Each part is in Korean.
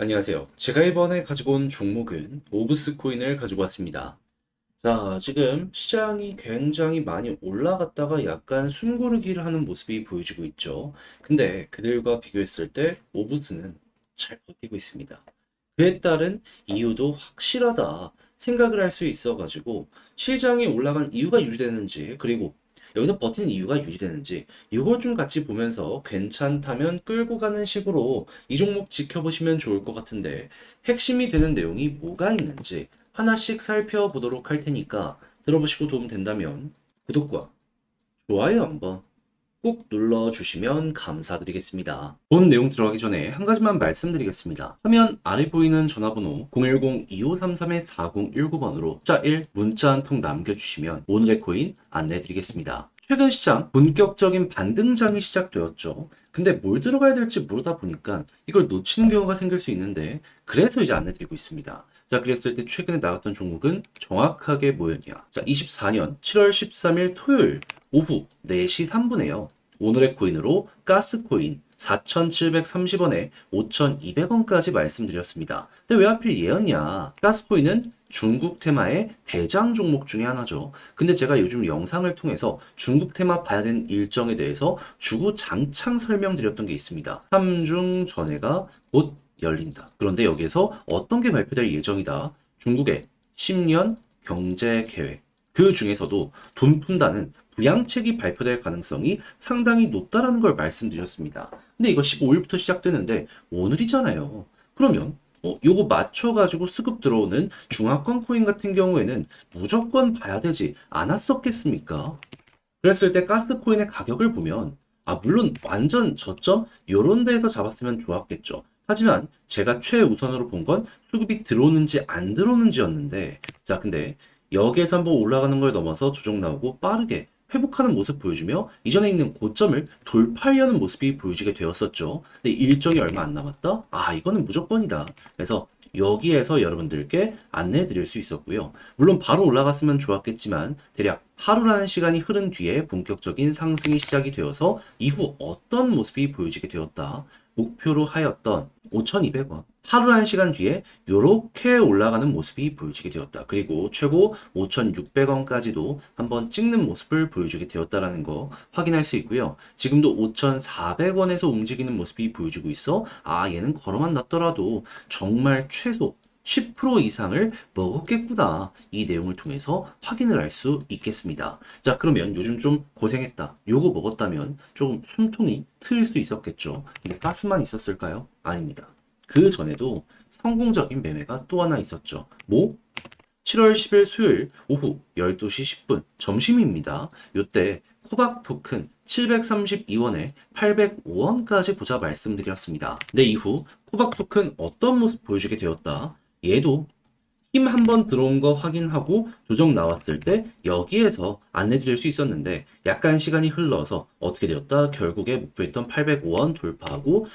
안녕하세요. 제가 이번에 가지고 온 종목은 오브스 코인을 가지고 왔습니다. 자, 지금 시장이 굉장히 많이 올라갔다가 약간 숨고르기를 하는 모습이 보여지고 있죠. 근데 그들과 비교했을 때 오브스는 잘 버티고 있습니다. 그에 따른 이유도 확실하다 생각을 할 수 있어가지고 시장이 올라간 이유가 유지되는지 그리고 여기서 버티는 이유가 유지되는지 이걸 좀 같이 보면서 괜찮다면 끌고 가는 식으로 이 종목 지켜보시면 좋을 것 같은데 핵심이 되는 내용이 뭐가 있는지 하나씩 살펴보도록 할 테니까 들어보시고 도움 된다면 구독과 좋아요 한번 꾹 눌러주시면 감사드리겠습니다. 본 내용 들어가기 전에 한 가지만 말씀드리겠습니다. 화면 아래 보이는 전화번호 010-2533-4019번으로 숫자 1 문자 한 통 남겨주시면 오늘의 코인 안내해드리겠습니다. 최근 시장 본격적인 반등장이 시작되었죠. 근데 뭘 들어가야 될지 모르다 보니까 이걸 놓치는 경우가 생길 수 있는데 그래서 이제 안내드리고 있습니다. 자, 그랬을 때 최근에 나왔던 종목은 정확하게 뭐였냐? 자, 24년 7월 13일 토요일 오후 4시 3분에요. 오늘의 코인으로 가스코인 4,730원에 5,200원까지 말씀드렸습니다. 근데 왜 하필 얘였냐? 가스코인은 중국 테마의 대장 종목 중에 하나죠. 근데 제가 요즘 영상을 통해서 중국 테마 봐야 되는 일정에 대해서 주구장창 설명드렸던 게 있습니다. 3중 전회가 곧 열린다. 그런데 여기에서 어떤 게 발표될 예정이다. 중국의 10년 경제 계획. 그 중에서도 돈 푼다는 부양책이 발표될 가능성이 상당히 높다라는 걸 말씀드렸습니다. 근데 이거 15일부터 시작되는데 오늘이잖아요. 그러면 요거 맞춰가지고 수급 들어오는 중화권 코인 같은 경우에는 무조건 봐야 되지 않았었겠습니까? 그랬을 때 가스코인의 가격을 보면 물론 완전 저점 요런 데에서 잡았으면 좋았겠죠. 하지만 제가 최우선으로 본 건 수급이 들어오는지 안 들어오는지였는데 자 근데 여기에서 한번 올라가는 걸 넘어서 조정 나오고 빠르게 회복하는 모습 보여주며 이전에 있는 고점을 돌파하려는 모습이 보여지게 되었었죠. 근데 일정이 얼마 안 남았다? 이거는 무조건이다. 그래서 여기에서 여러분들께 안내해 드릴 수 있었고요. 물론 바로 올라갔으면 좋았겠지만 대략 하루라는 시간이 흐른 뒤에 본격적인 상승이 시작이 되어서 이후 어떤 모습이 보여지게 되었다. 목표로 하였던 5,200원. 하루라는 시간 뒤에 이렇게 올라가는 모습이 보여지게 되었다. 그리고 최고 5,600원까지도 한번 찍는 모습을 보여주게 되었다라는 거 확인할 수 있고요. 지금도 5,400원에서 움직이는 모습이 보여지고 있어. 얘는 걸어만 놨더라도 정말 최소 10% 이상을 먹었겠구나. 이 내용을 통해서 확인을 할 수 있겠습니다. 자, 그러면 요즘 좀 고생했다. 요거 먹었다면 조금 숨통이 트일 수 있었겠죠. 근데 가스만 있었을까요? 아닙니다. 그 전에도 성공적인 매매가 또 하나 있었죠. 7월 10일 수요일 오후 12시 10분 점심입니다. 요때 코박 토큰 732원에 805원까지 보자 말씀드렸습니다. 네, 이후 코박 토큰 어떤 모습 보여주게 되었다. 얘도 힘 한번 들어온 거 확인하고 조정 나왔을 때 여기에서 안내 드릴 수 있었는데 약간 시간이 흘러서 어떻게 되었다? 결국에 목표했던 805원 돌파하고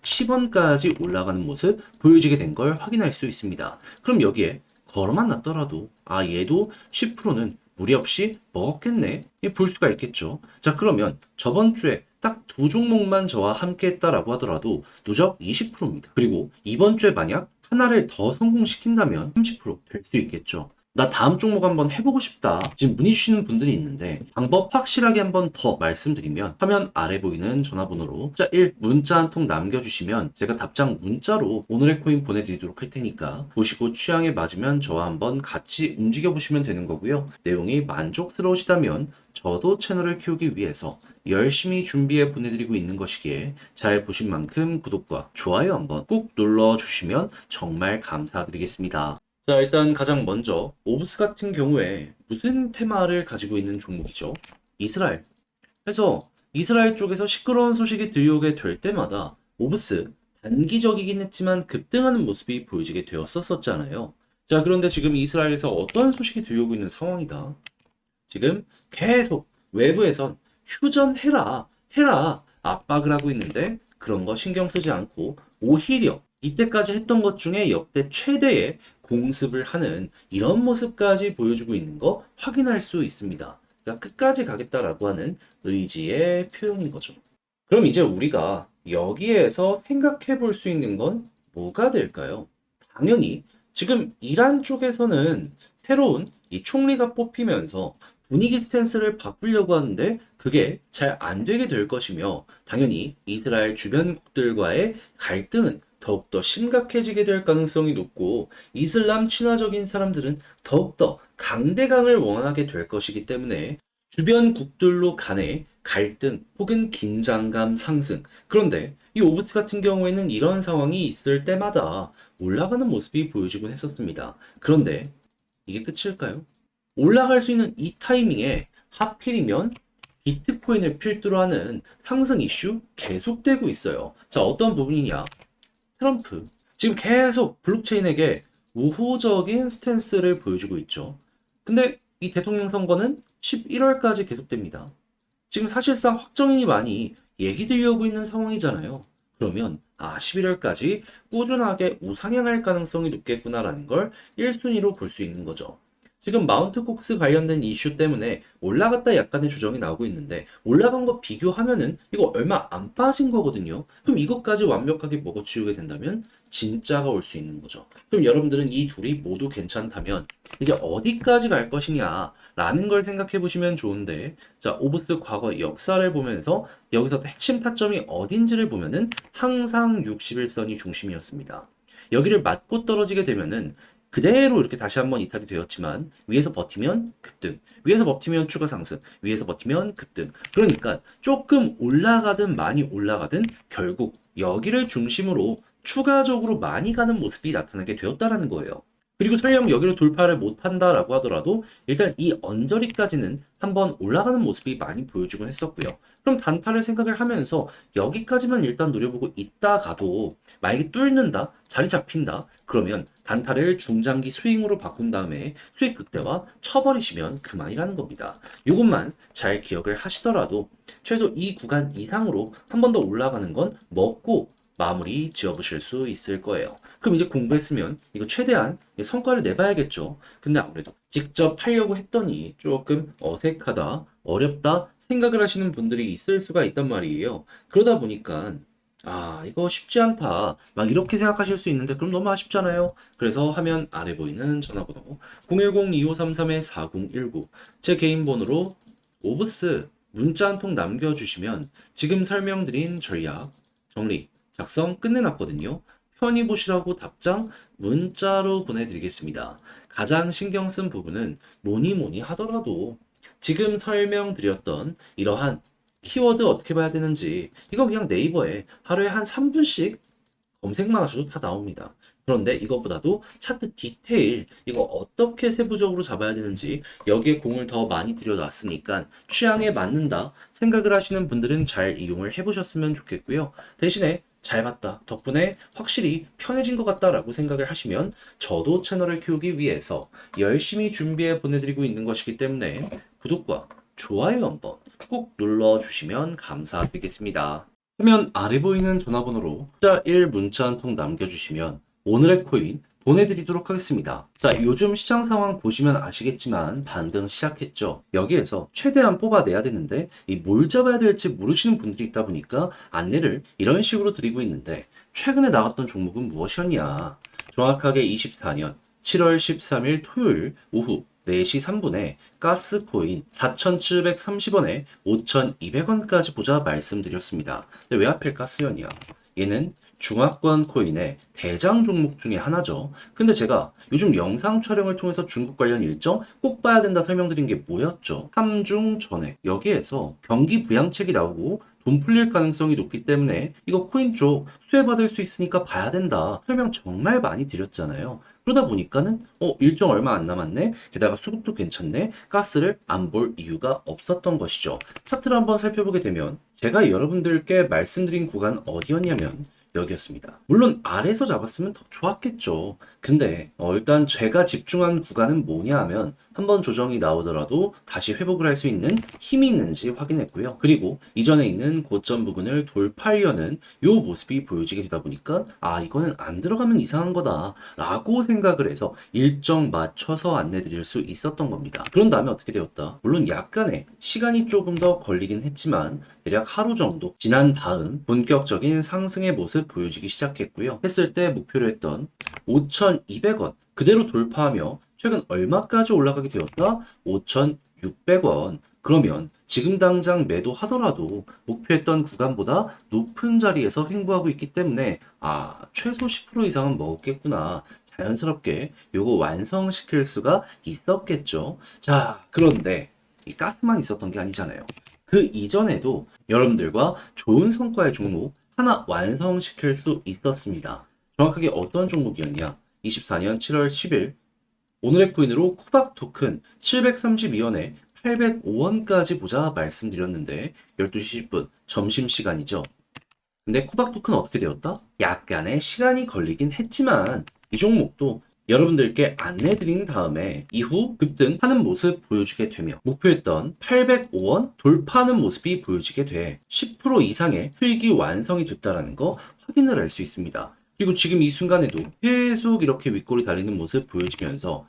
810원까지 올라가는 모습 보여지게 된 걸 확인할 수 있습니다. 그럼 여기에 걸어만 놨더라도 얘도 10%는 무리 없이 먹었겠네 볼 수가 있겠죠. 자, 그러면 저번 주에 딱 두 종목만 저와 함께 했다라고 하더라도 누적 20%입니다. 그리고 이번 주에 만약 하나를 더 성공시킨다면 30%될 수 있겠죠. 나 다음 종목 한번 해보고 싶다. 지금 문의 주시는 분들이 있는데 방법 확실하게 한번 더 말씀드리면 화면 아래 보이는 전화번호로 숫자 1 문자 한 통 남겨주시면 제가 답장 문자로 오늘의 코인 보내드리도록 할 테니까 보시고 취향에 맞으면 저와 한번 같이 움직여 보시면 되는 거고요. 내용이 만족스러우시다면 저도 채널을 키우기 위해서 열심히 준비해 보내드리고 있는 것이기에 잘 보신 만큼 구독과 좋아요 한번 꾹 눌러주시면 정말 감사드리겠습니다. 자, 일단 가장 먼저 오브스 같은 경우에 무슨 테마를 가지고 있는 종목이죠? 이스라엘. 그래서 이스라엘 쪽에서 시끄러운 소식이 들려오게 될 때마다 오브스 단기적이긴 했지만 급등하는 모습이 보여지게 되었었잖아요. 자, 그런데 지금 이스라엘에서 어떤 소식이 들려오고 있는 상황이다. 지금 계속 외부에선 휴전해라, 해라 압박을 하고 있는데 그런 거 신경 쓰지 않고 오히려 이때까지 했던 것 중에 역대 최대의 공습을 하는 이런 모습까지 보여주고 있는 거 확인할 수 있습니다. 그러니까 끝까지 가겠다라고 하는 의지의 표현인 거죠. 그럼 이제 우리가 여기에서 생각해 볼 수 있는 건 뭐가 될까요? 당연히 지금 이란 쪽에서는 새로운 이 총리가 뽑히면서 분위기 스탠스를 바꾸려고 하는데 그게 잘 안 되게 될 것이며 당연히 이스라엘 주변국들과의 갈등은 더욱더 심각해지게 될 가능성이 높고 이슬람 친화적인 사람들은 더욱더 강대강을 원하게 될 것이기 때문에 주변국들로 간의 갈등 혹은 긴장감 상승. 그런데 이 오브스 같은 경우에는 이런 상황이 있을 때마다 올라가는 모습이 보여지곤 했었습니다. 그런데 이게 끝일까요? 올라갈 수 있는 이 타이밍에 하필이면 비트코인을 필두로 하는 상승 이슈 계속되고 있어요. 자, 어떤 부분이냐? 트럼프. 지금 계속 블록체인에게 우호적인 스탠스를 보여주고 있죠. 근데 이 대통령 선거는 11월까지 계속됩니다. 지금 사실상 확정인이 많이 얘기되려고 있는 상황이잖아요. 그러면 11월까지 꾸준하게 우상향할 가능성이 높겠구나라는 걸 1순위로 볼 수 있는 거죠. 지금 마운트 콕스 관련된 이슈 때문에 올라갔다 약간의 조정이 나오고 있는데 올라간 거 비교하면은 이거 얼마 안 빠진 거거든요. 그럼 이것까지 완벽하게 먹어치우게 된다면 진짜가 올 수 있는 거죠. 그럼 여러분들은 이 둘이 모두 괜찮다면 이제 어디까지 갈 것이냐 라는 걸 생각해 보시면 좋은데 자, 오브스 과거 역사를 보면서 여기서 핵심 타점이 어딘지를 보면은 항상 61선이 중심이었습니다. 여기를 맞고 떨어지게 되면은 그대로 이렇게 다시 한번 이탈이 되었지만 위에서 버티면 급등, 위에서 버티면 추가 상승, 위에서 버티면 급등. 그러니까 조금 올라가든 많이 올라가든 결국 여기를 중심으로 추가적으로 많이 가는 모습이 나타나게 되었다라는 거예요. 그리고 설령 여기를 돌파를 못한다라고 하더라도 일단 이 언저리까지는 한번 올라가는 모습이 많이 보여주곤 했었고요. 그럼 단타를 생각을 하면서 여기까지만 일단 노려보고 있다가도 만약에 뚫는다, 자리 잡힌다, 그러면 단타를 중장기 스윙으로 바꾼 다음에 수익 극대화 쳐버리시면 그만이라는 겁니다. 이것만 잘 기억을 하시더라도 최소 이 구간 이상으로 한 번 더 올라가는 건 먹고 마무리 지어보실 수 있을 거예요. 그럼 이제 공부했으면 이거 최대한 성과를 내봐야겠죠. 근데 아무래도 직접 하려고 했더니 조금 어색하다, 어렵다 생각을 하시는 분들이 있을 수가 있단 말이에요. 그러다 보니까 이거 쉽지 않다. 막 이렇게 생각하실 수 있는데 그럼 너무 아쉽잖아요. 그래서 화면 아래 보이는 전화번호 010-2533-4019 제 개인 번호로 오브스 문자 한 통 남겨주시면 지금 설명드린 전략 정리 작성 끝내놨거든요. 편히 보시라고 답장 문자로 보내드리겠습니다. 가장 신경 쓴 부분은 뭐니 하더라도 지금 설명드렸던 이러한 키워드 어떻게 봐야 되는지 이거 그냥 네이버에 하루에 한 3분씩 검색만 하셔도 다 나옵니다. 그런데 이것보다도 차트 디테일 이거 어떻게 세부적으로 잡아야 되는지 여기에 공을 더 많이 들여놨으니까 취향에 맞는다 생각을 하시는 분들은 잘 이용을 해보셨으면 좋겠고요. 대신에 잘 봤다. 덕분에 확실히 편해진 것 같다라고 생각을 하시면 저도 채널을 키우기 위해서 열심히 준비해 보내드리고 있는 것이기 때문에 구독과 좋아요 한번 꼭 눌러주시면 감사드리겠습니다. 화면 아래 보이는 전화번호로 숫자 1 문자 한 통 남겨주시면 오늘의 코인 보내드리도록 하겠습니다. 자, 요즘 시장 상황 보시면 아시겠지만 반등 시작했죠. 여기에서 최대한 뽑아내야 되는데 이 뭘 잡아야 될지 모르시는 분들이 있다 보니까 안내를 이런 식으로 드리고 있는데 최근에 나왔던 종목은 무엇이었냐? 정확하게 24년 7월 13일 토요일 오후 4시 3분에 가스코인 4,730원에 5,200원까지 보자 말씀드렸습니다. 근데 왜 하필 가스연이야? 얘는 중화권 코인의 대장 종목 중에 하나죠. 근데 제가 요즘 영상 촬영을 통해서 중국 관련 일정 꼭 봐야 된다 설명드린 게 뭐였죠? 3중 전액. 여기에서 경기 부양책이 나오고 돈 풀릴 가능성이 높기 때문에 이거 코인 쪽 수혜받을 수 있으니까 봐야 된다. 설명 정말 많이 드렸잖아요. 그러다 보니까는 일정 얼마 안 남았네. 게다가 수급도 괜찮네. 가스를 안 볼 이유가 없었던 것이죠. 차트를 한번 살펴보게 되면 제가 여러분들께 말씀드린 구간 어디였냐면 여기였습니다. 물론 아래에서 잡았으면 더 좋았겠죠. 근데 일단 제가 집중한 구간은 뭐냐 하면 한번 조정이 나오더라도 다시 회복을 할 수 있는 힘이 있는지 확인했고요. 그리고 이전에 있는 고점 부분을 돌파하려는 요 모습이 보여지게 되다 보니까 이거는 안 들어가면 이상한 거다 라고 생각을 해서 일정 맞춰서 안내 드릴 수 있었던 겁니다. 그런 다음에 어떻게 되었다? 물론 약간의 시간이 조금 더 걸리긴 했지만 대략 하루 정도 지난 다음 본격적인 상승의 모습 모습 보여지기 시작했고요. 했을 때 목표로 했던 5,200원 그대로 돌파하며 최근 얼마까지 올라가게 되었다? 5,600원. 그러면 지금 당장 매도하더라도 목표했던 구간보다 높은 자리에서 횡보하고 있기 때문에 최소 10% 이상은 먹었겠구나. 자연스럽게 요거 완성시킬 수가 있었겠죠. 자, 그런데 이 가스만 있었던 게 아니잖아요. 그 이전에도 여러분들과 좋은 성과의 종목 하나 완성시킬 수 있었습니다. 정확하게 어떤 종목이었냐? 24년 7월 10일 오늘의 코인으로 코박 토큰 732원에 805원까지 보자 말씀드렸는데 12시 10분 점심시간이죠. 근데 코박 토큰 어떻게 되었다? 약간의 시간이 걸리긴 했지만 이 종목도 여러분들께 안내드린 다음에 이후 급등하는 모습 보여주게 되며 목표했던 805원 돌파하는 모습이 보여지게 돼 10% 이상의 수익이 완성이 됐다는 거 확인을 할 수 있습니다. 그리고 지금 이 순간에도 계속 이렇게 윗골이 달리는 모습 보여지면서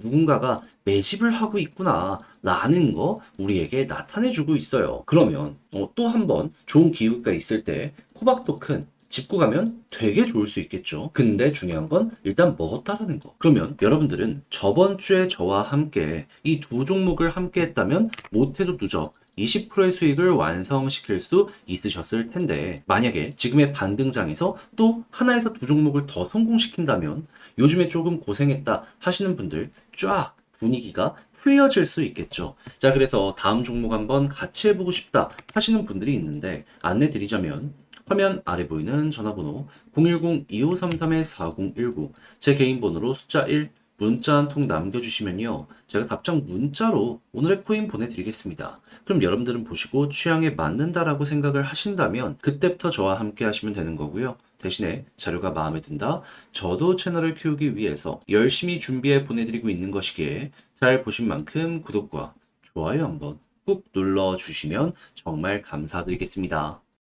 누군가가 매집을 하고 있구나 라는 거 우리에게 나타내주고 있어요. 그러면 또 한 번 좋은 기회가 있을 때 코박 토큰 짚고 가면 되게 좋을 수 있겠죠. 근데 중요한 건 일단 먹었다라는 거. 그러면 여러분들은 저번 주에 저와 함께 이 두 종목을 함께 했다면 못해도 누적 20%의 수익을 완성시킬 수 있으셨을 텐데 만약에 지금의 반등장에서 또 하나에서 두 종목을 더 성공시킨다면 요즘에 조금 고생했다 하시는 분들 쫙 분위기가 풀려질 수 있겠죠. 자, 그래서 다음 종목 한번 같이 해보고 싶다 하시는 분들이 있는데 안내 드리자면 화면 아래 보이는 전화번호 010-2533-4019 제 개인 번호로 숫자 1 문자 한 통 남겨주시면요. 제가 답장 문자로 오늘의 코인 보내드리겠습니다. 그럼 여러분들은 보시고 취향에 맞는다라고 생각을 하신다면 그때부터 저와 함께 하시면 되는 거고요. 대신에 자료가 마음에 든다. 저도 채널을 키우기 위해서 열심히 준비해 보내드리고 있는 것이기에 잘 보신 만큼 구독과 좋아요 한번 꾹 눌러주시면 정말 감사드리겠습니다.